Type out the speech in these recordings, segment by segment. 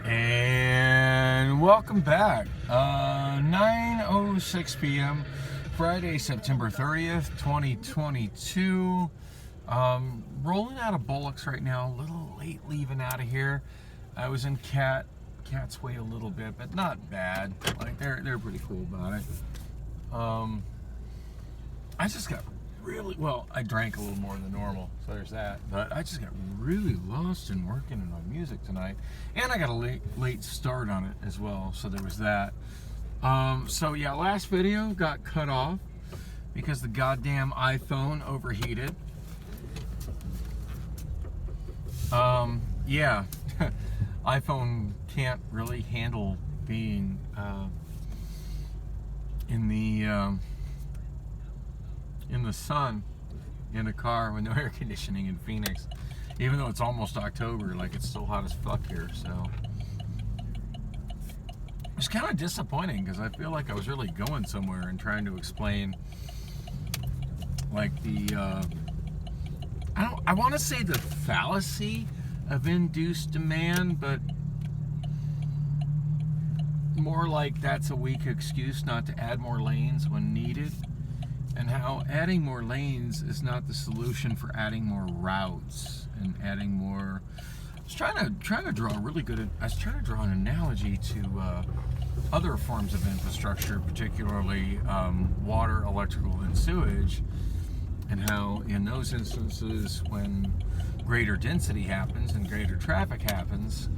And welcome back. 9:06 p.m. Friday, September 30th, 2022. Rolling out of Bullocks right now. A little late leaving out of here. I was in Cat's Way a little bit, but not bad. Like they're pretty cool about it. I just got I drank a little more than normal, so there's that. But I just got really lost in working on my music tonight, and I got a late start on it as well, so there was that. So yeah, last video got cut off because the goddamn iPhone overheated. Yeah, iPhone can't really handle being in the sun in a car with no air conditioning in Phoenix, even though it's almost October. Like, it's still hot as fuck here. So it's kind of disappointing because I feel like I was really going somewhere and trying to explain like I want to say the fallacy of induced demand, but more like that's a weak excuse not to add more lanes when needed. And how adding more lanes is not the solution for adding more routes and adding more. I was trying to draw an analogy to other forms of infrastructure, particularly water, electrical, and sewage, and how in those instances when greater density happens and greater traffic happens,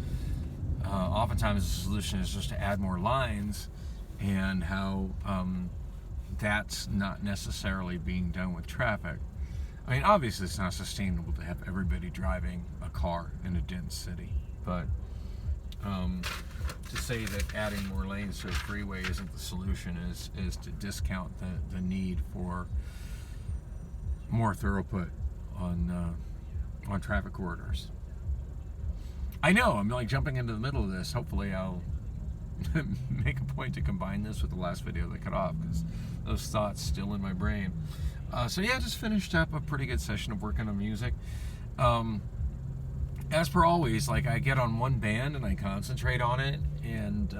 oftentimes the solution is just to add more lines, and how that's not necessarily being done with traffic. I mean, obviously it's not sustainable to have everybody driving a car in a dense city, but to say that adding more lanes to a freeway isn't the solution is to discount the need for more throughput on traffic corridors. I know, I'm like jumping into the middle of this. Hopefully I'll make a point to combine this with the last video that cut off, because those thoughts still in my brain. So yeah, just finished up a pretty good session of working on music. As per always, like, I get on one band and I concentrate on it, and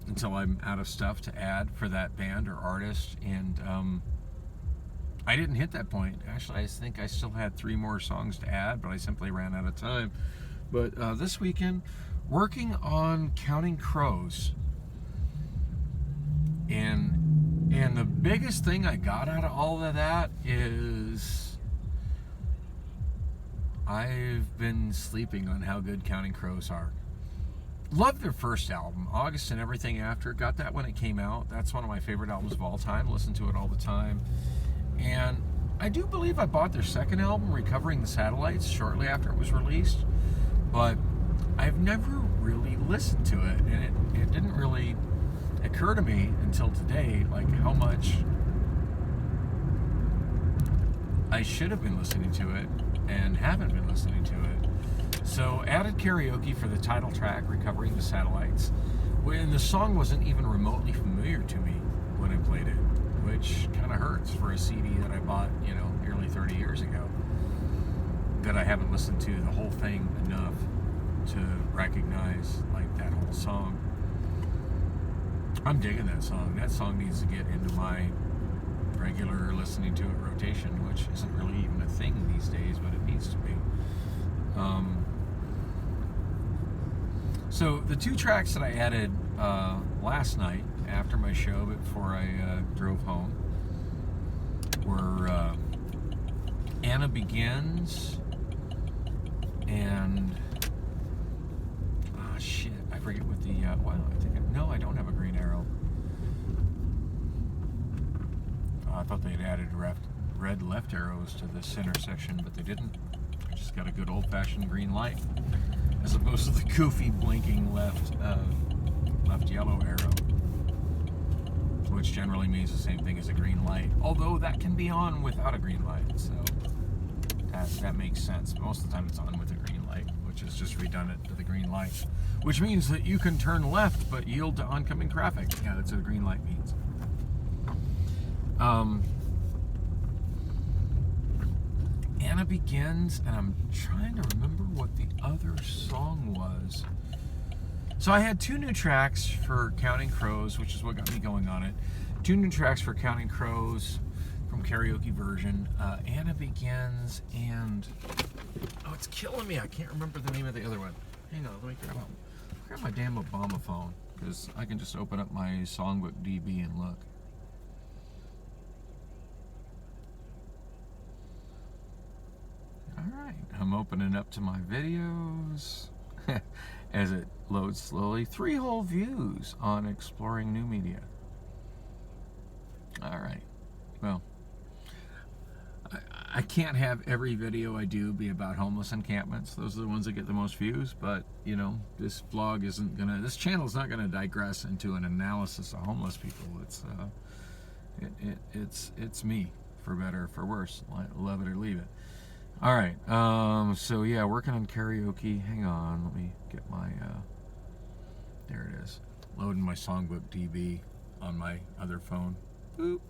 until I'm out of stuff to add for that band or artist. And I didn't hit that point. Actually, I think I still had 3 more songs to add, but I simply ran out of time. But this weekend, working on Counting Crows, and the biggest thing I got out of all of that is I've been sleeping on how good Counting Crows are. Loved their first album, August and Everything After. Got that when it came out. That's one of my favorite albums of all time. Listen to it all the time. And I do believe I bought their second album, Recovering the Satellites, shortly after it was released. But I've never really listened to it, and it didn't really occur to me until today, like, how much I should have been listening to it and haven't been listening to it. So added karaoke for the title track, Recovering the Satellites, when the song wasn't even remotely familiar to me when I played it, which kind of hurts for a CD that I bought, nearly 30 years ago, that I haven't listened to the whole thing enough to recognize, like, that whole song. I'm digging that song. That song needs to get into my regular listening to it rotation, which isn't really even a thing these days, but it needs to be. So the 2 tracks that I added last night after my show, before I drove home, were Anna Begins and shit, I forget what the I don't have a green arrow. I thought they'd added red left arrows to the center section, but they didn't. I just got a good old-fashioned green light, as opposed to the goofy blinking left yellow arrow, which generally means the same thing as a green light, although that can be on without a green light, so that makes sense. Most of the time it's on with a green light, which is just redundant to the green light, which means that you can turn left but yield to oncoming traffic. Yeah, that's what a green light means. Anna Begins, and I'm trying to remember what the other song was. So I had 2 new tracks for Counting Crows, which is what got me going on it. 2 new tracks for Counting Crows from karaoke version. Anna Begins and... Oh, it's killing me. I can't remember the name of the other one. Hang on, let me grab my damn Obama phone, because I can just open up my songbook DB and look. Alright, I'm opening up to my videos as it loads slowly. 3 whole views on exploring new media. Alright, well, I can't have every video I do be about homeless encampments. Those are the ones that get the most views, but you know, this vlog isn't gonna, this channel is not gonna digress into an analysis of homeless people. It's me, for better or for worse. Love it or leave it. All right, so yeah, working on karaoke. Hang on, let me get my, there it is. Loading my songbook DB on my other phone. Boop.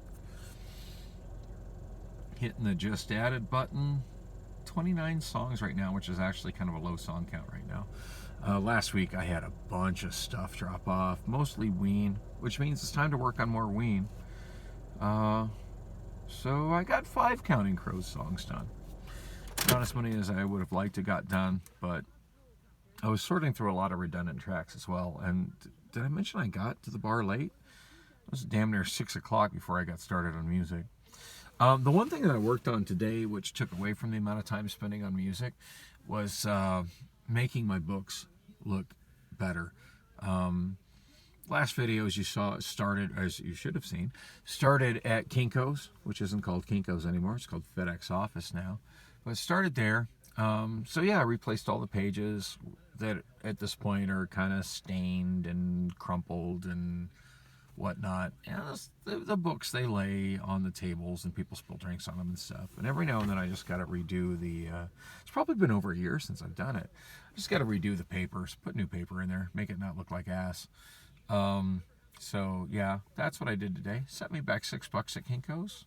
Hitting the just added button. 29 songs right now, which is actually kind of a low song count right now. Last week I had a bunch of stuff drop off, mostly Ween, which means it's time to work on more Ween. So I got 5 Counting Crows songs done. Not as many as I would have liked to got done, but I was sorting through a lot of redundant tracks as well. And did I mention I got to the bar late? It was damn near 6 o'clock before I got started on music. The one thing that I worked on today, which took away from the amount of time spending on music, was making my books look better. Last video, as you saw, started, as you should have seen, started at Kinko's, which isn't called Kinko's anymore. It's called FedEx Office now. But it started there. So yeah, I replaced all the pages that at this point are kind of stained and crumpled and whatnot. And the books, they lay on the tables and people spill drinks on them and stuff. And every now and then I just got to redo the, it's probably been over a year since I've done it. I just got to redo the papers, put new paper in there, make it not look like ass. So yeah, that's what I did today. Set me back $6 at Kinko's.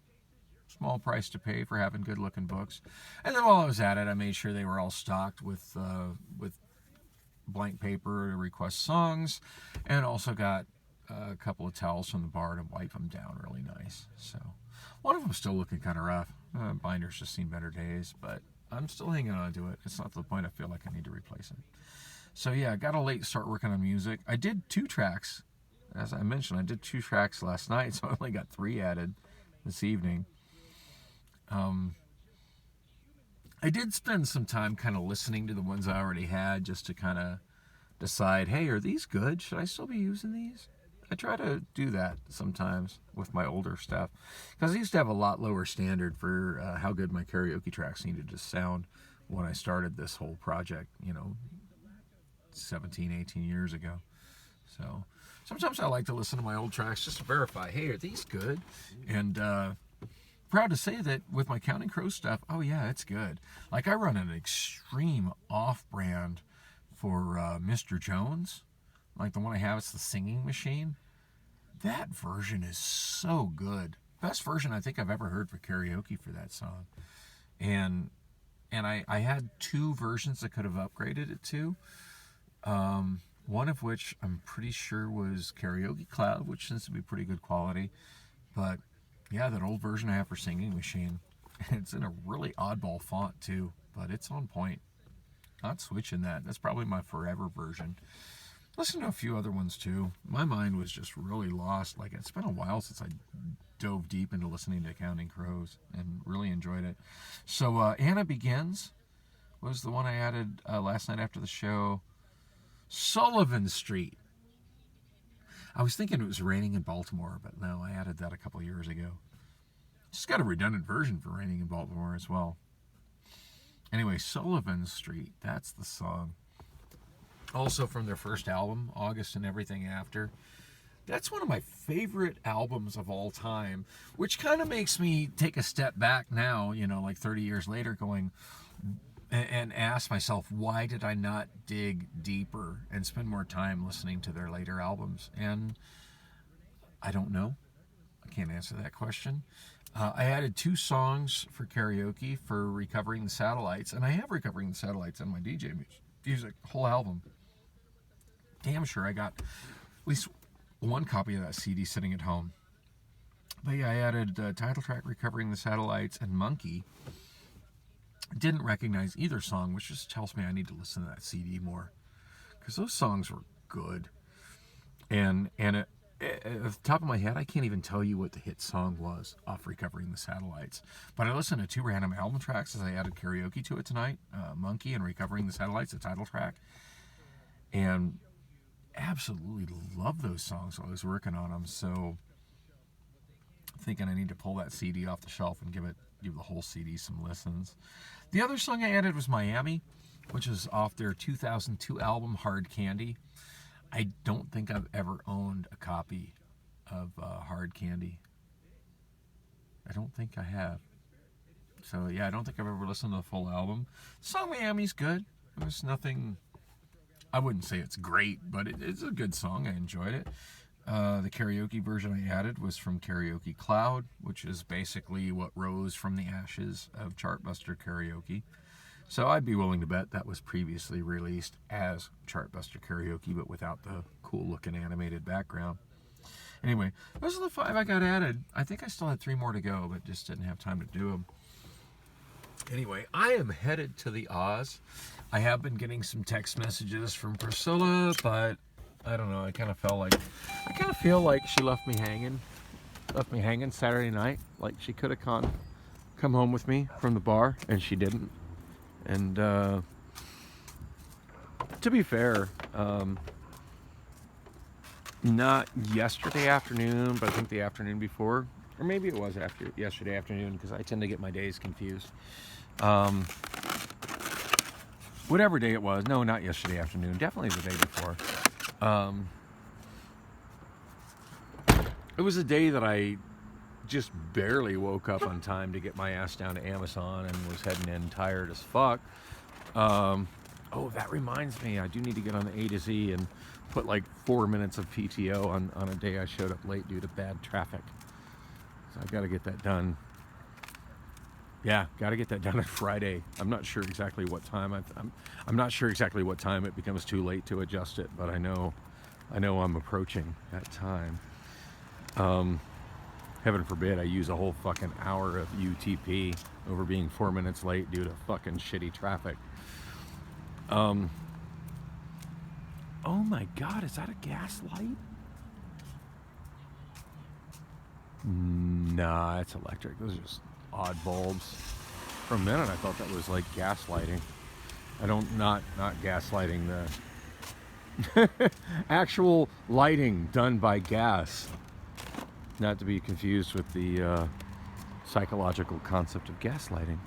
Small price to pay for having good looking books. And then while I was at it, I made sure they were all stocked with blank paper to request songs, and also got a couple of towels from the bar to wipe them down really nice. So one of them's still looking kind of rough. Binder's just seen better days, but I'm still hanging on to it. It's not to the point I feel like I need to replace it. So yeah, I got a late start working on music. I did 2 tracks. As I mentioned, I did 2 tracks last night, so I only got 3 added this evening. I did spend some time kind of listening to the ones I already had, just to kind of decide, hey, are these good? Should I still be using these? I try to do that sometimes with my older stuff, because I used to have a lot lower standard for how good my karaoke tracks needed to sound when I started this whole project, 17, 18 years ago. So sometimes I like to listen to my old tracks just to verify, hey, are these good? And proud to say that with my Counting Crows stuff, oh yeah, it's good. Like, I run an extreme off-brand for Mr. Jones. Like the one I have, it's the singing machine. That version is so good. Best version I think I've ever heard for karaoke for that song. And I had 2 versions I could have upgraded it to. One of which I'm pretty sure was Karaoke Cloud, which seems to be pretty good quality. But yeah, that old version I have for Singing Machine, it's in a really oddball font too, but it's on point. Not switching that. That's probably my forever version. Listen to a few other ones too. My mind was just really lost. Like, it's been a while since I dove deep into listening to Counting Crows and really enjoyed it. So Anna Begins was the one I added last night after the show. Sullivan Street. I was thinking it was Raining in Baltimore, but no, I added that a couple years ago. Just got a redundant version for Raining in Baltimore as well. Anyway, Sullivan Street, that's the song. Also from their first album, August and Everything After. That's one of my favorite albums of all time, which kind of makes me take a step back now, like 30 years later, going and ask myself, why did I not dig deeper and spend more time listening to their later albums? And I don't know. I can't answer that question. I added 2 songs for karaoke for Recovering the Satellites, and I have Recovering the Satellites on my DJ music, whole album. damn sure I got at least one copy of that CD sitting at home. But yeah, I added title track, Recovering the Satellites, and Monkey. Didn't recognize either song, which just tells me I need to listen to that CD more, because those songs were good. And at the top of my head, I can't even tell you what the hit song was off Recovering the Satellites. But I listened to 2 random album tracks as I added karaoke to it tonight, Monkey and Recovering the Satellites, the title track. And absolutely love those songs while I was working on them. So thinking I need to pull that CD off the shelf and give the whole CD some listens. The other song I added was Miami, which is off their 2002 album Hard Candy. I don't think I've ever owned a copy of Hard Candy. I don't think I have. So yeah, I don't think I've ever listened to the full album. The song Miami's good. There's nothing, I wouldn't say it's great, but it's a good song. I enjoyed it. The karaoke version I added was from Karaoke Cloud, which is basically what rose from the ashes of Chartbuster Karaoke. So I'd be willing to bet that was previously released as Chartbuster Karaoke, but without the cool-looking animated background. Anyway, those are the 5 I got added. I think I still had 3 more to go, but just didn't have time to do them. Anyway, I am headed to the Oz. I have been getting some text messages from Priscilla, but I don't know. I kind of feel like she left me hanging Saturday night. Like she could have come home with me from the bar, and she didn't. And to be fair, not yesterday afternoon, but I think the afternoon before, or maybe it was yesterday afternoon, because I tend to get my days confused. Whatever day it was, no, not yesterday afternoon, definitely the day before. It was a day that I just barely woke up on time to get my ass down to Amazon and was heading in tired as fuck. Oh, that reminds me, I do need to get on the A to Z and put like 4 minutes of PTO on a day I showed up late due to bad traffic. So I got to get that done. Yeah, got to get that done on Friday. I'm not sure exactly what time. I'm not sure exactly what time it becomes too late to adjust it, but I know I'm approaching that time. Heaven forbid I use a whole fucking hour of UTP over being 4 minutes late due to fucking shitty traffic. Oh my God, is that a gas light? Nah, it's electric. Those are just odd bulbs. For a minute I thought that was like gas lighting. Not gaslighting, the actual lighting done by gas. Not to be confused with the psychological concept of gaslighting.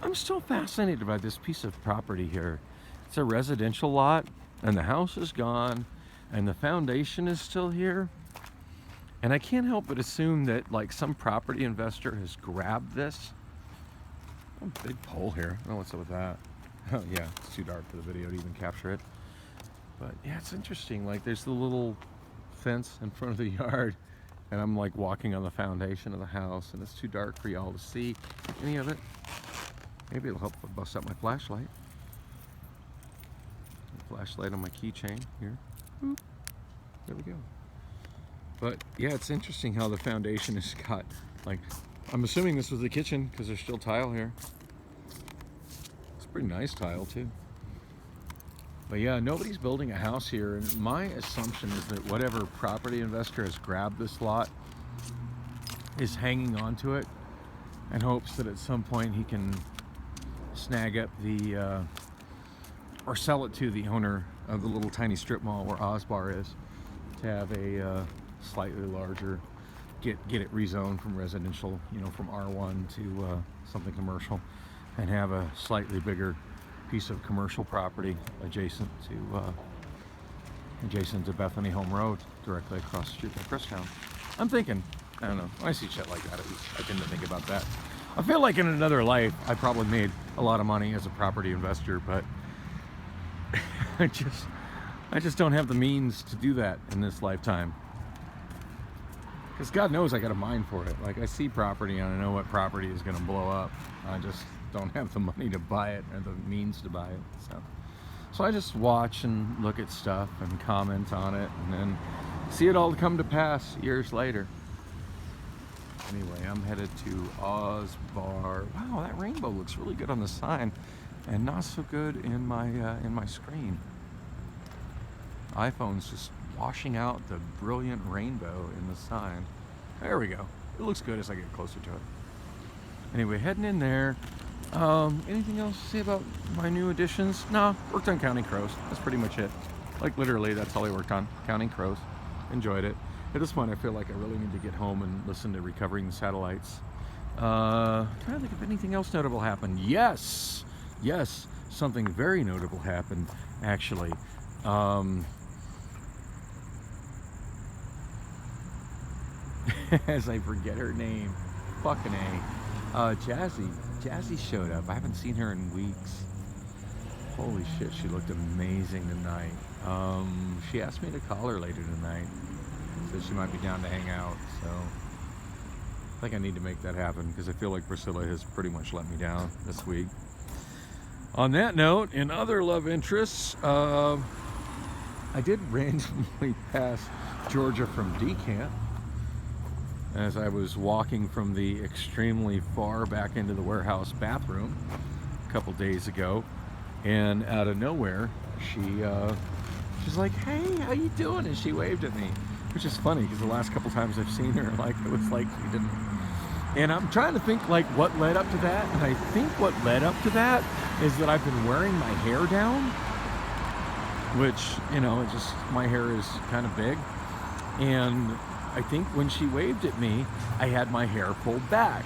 I'm still fascinated by this piece of property here. It's a residential lot, and the house is gone, and the foundation is still here. And I can't help but assume that like some property investor has grabbed this. Oh, big pole here. I don't know what's up with that. Oh yeah, it's too dark for the video to even capture it. But yeah, it's interesting. Like there's the little fence in front of the yard, and I'm like walking on the foundation of the house, and it's too dark for y'all to see any of it. Maybe it'll help bust up my flashlight. Flashlight on my keychain here. Boop. There we go. But yeah, it's interesting how the foundation has got, like, I'm assuming this was the kitchen because there's still tile here. It's a pretty nice tile too. But yeah, nobody's building a house here, and my assumption is that whatever property investor has grabbed this lot is hanging on to it in hopes that at some point he can snag up the or sell it to the owner of the little tiny strip mall where Ozbar is, to have a slightly larger, get it rezoned from residential, from R1 to something commercial, and have a slightly bigger piece of commercial property adjacent to Bethany Home Road, directly across the street from Christown. I'm thinking, I don't know, when I see shit like that, I tend to think about that. I feel like in another life I probably made a lot of money as a property investor, but I just don't have the means to do that in this lifetime. Because God knows I got a mind for it. Like, I see property and I know what property is going to blow up. I just don't have the money to buy it or the means to buy it. So So I just watch and look at stuff and comment on it, and then see it all come to pass years later. Anyway, I'm headed to Oz Bar. Wow, that rainbow looks really good on the sign, and not so good in my screen. iPhone's just washing out the brilliant rainbow in the sign. There we go. It looks good as I get closer to it. Anyway, heading in there. Anything else to say about my new additions? No, worked on counting crows. That's pretty much it. Like literally, that's all I worked on. Counting crows. Enjoyed it. At this point, I feel like I really need to get home and listen to Recovering the Satellites. Trying to think if anything else notable happened. Yes, something very notable happened, actually. As I forget her name. Fucking A. Jazzy showed up. I haven't seen her in weeks. Holy shit, she looked amazing tonight. She asked me to call her later tonight. Said she might be down to hang out, so I think I need to make that happen because I feel like Priscilla has pretty much let me down this week. On that note, in other love interests, I did randomly pass Georgia from decant as I was walking from the extremely far back into the warehouse bathroom a couple days ago, and out of nowhere she's like, "Hey, how you doing?" and she waved at me, which is funny because the last couple times I've seen her, like, it was like she didn't. And I'm trying to think like what led up to that, and I think what led up to that is that I've been wearing my hair down, which, you know, it just, my hair is kind of big, and I think when she waved at me, I had my hair pulled back,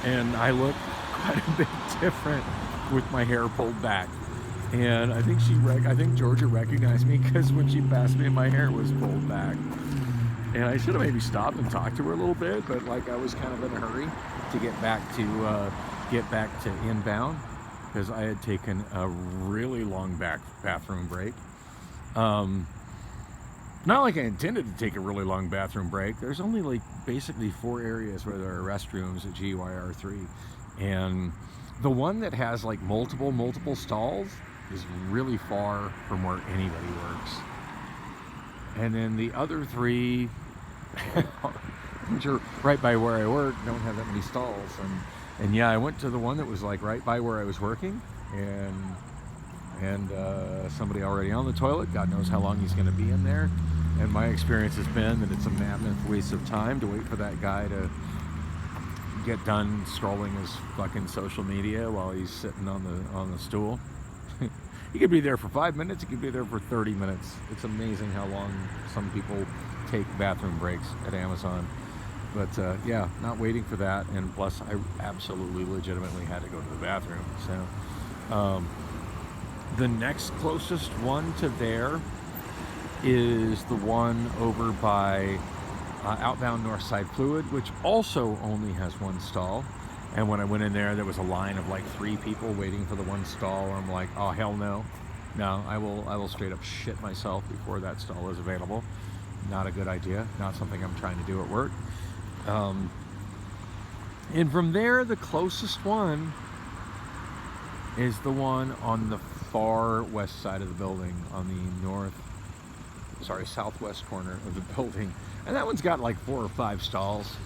and I look quite a bit different with my hair pulled back. And I think I think Georgia recognized me because when she passed me, my hair was pulled back. And I should have maybe stopped and talked to her a little bit, but like I was kind of in a hurry to get back to inbound because I had taken a really long bathroom break. Not like I intended to take a really long bathroom break. There's only like basically 4 areas where there are restrooms at GYR3, and the one that has like multiple stalls is really far from where anybody works. And then the other 3, which are right by where I work, don't have that many stalls. And yeah, I went to the one that was like right by where I was working, and somebody already on the toilet. God knows how long he's going to be in there. And my experience has been that it's a mammoth waste of time to wait for that guy to get done scrolling his fucking social media while he's sitting on the stool. He could be there for 5 minutes, he could be there for 30 minutes. It's amazing how long some people take bathroom breaks at Amazon. But yeah, not waiting for that, and plus I absolutely legitimately had to go to the bathroom. So the next closest one to there is the one over by Outbound Northside Fluid, which also only has 1 stall. And when I went in there was a line of like 3 people waiting for the 1 stall. I'm like, oh hell no, I will straight up shit myself before that stall is available. Not a good idea. Not something I'm trying to do at work. And from there, the closest one is the one on the far west side of the building, on the southwest corner of the building. And that one's got like 4 or 5 stalls.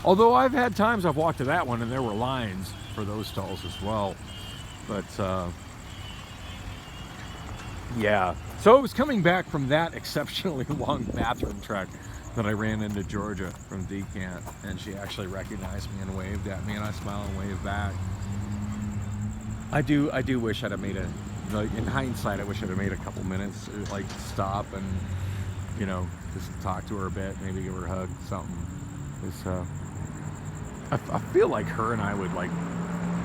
Although I've had times I've walked to that one and there were lines for those stalls as well. But yeah. So it was coming back from that exceptionally long bathroom trek that I ran into Georgia from Decant, and she actually recognized me and waved at me, and I smiled and waved back. I do wish I'd have made in hindsight, I wish I'd have made a couple minutes to like stop and, you know, just talk to her a bit, maybe give her a hug, something. It's I feel like her and I would like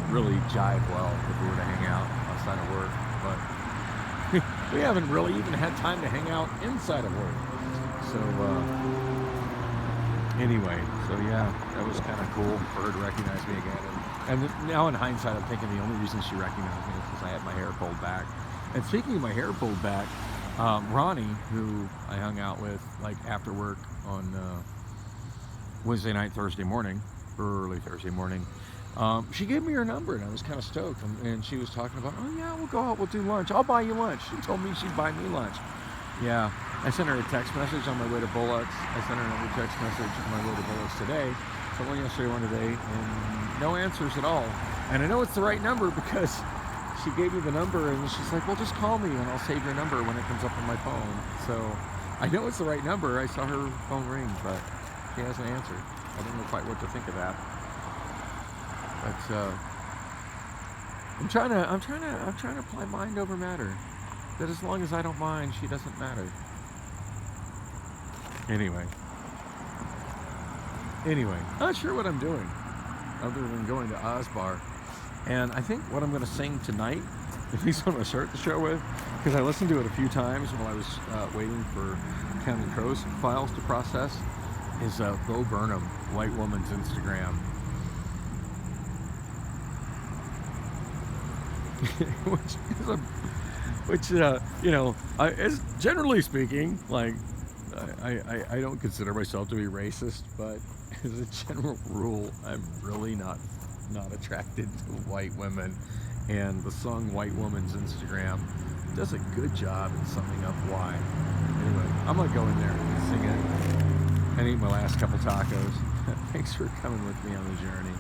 really jive well if we were to hang out outside of work, but we haven't really even had time to hang out inside of work. So anyway, so yeah, that was kind of cool for her to recognize me again. And now in hindsight, I'm thinking the only reason she recognized me is because I had my hair pulled back. And speaking of my hair pulled back, Ronnie, who I hung out with like after work on Wednesday night, Thursday morning, early Thursday morning, She gave me her number, and I was kind of stoked. And she was talking about, oh yeah, we'll go out, we'll do lunch. I'll buy you lunch. She told me she'd buy me lunch. Yeah, I sent her a text message on my way to Bullocks. I sent her another text message on my way to Bullocks today. So one yesterday, one today, and no answers at all. And I know it's the right number because she gave me the number, and she's like, well, just call me, and I'll save your number when it comes up on my phone. So I know it's the right number. I saw her phone ring, but she hasn't answered. I don't know quite what to think of that. But I'm trying to apply mind over matter. That as long as I don't mind, she doesn't matter. Anyway, not sure what I'm doing other than going to Ozbar. And I think what I'm going to sing tonight, at least what I'm going to start the show with, because I listened to it a few times while I was waiting for Counting Crows files to process, is Bo Burnham, White Woman's Instagram. which you know, as generally speaking, like, I don't consider myself to be racist, but as a general rule, I'm really not attracted to white women, and the song White Woman's Instagram does a good job in summing up why. Anyway, I'm gonna go in there and sing it and eat my last couple tacos. Thanks for coming with me on the journey.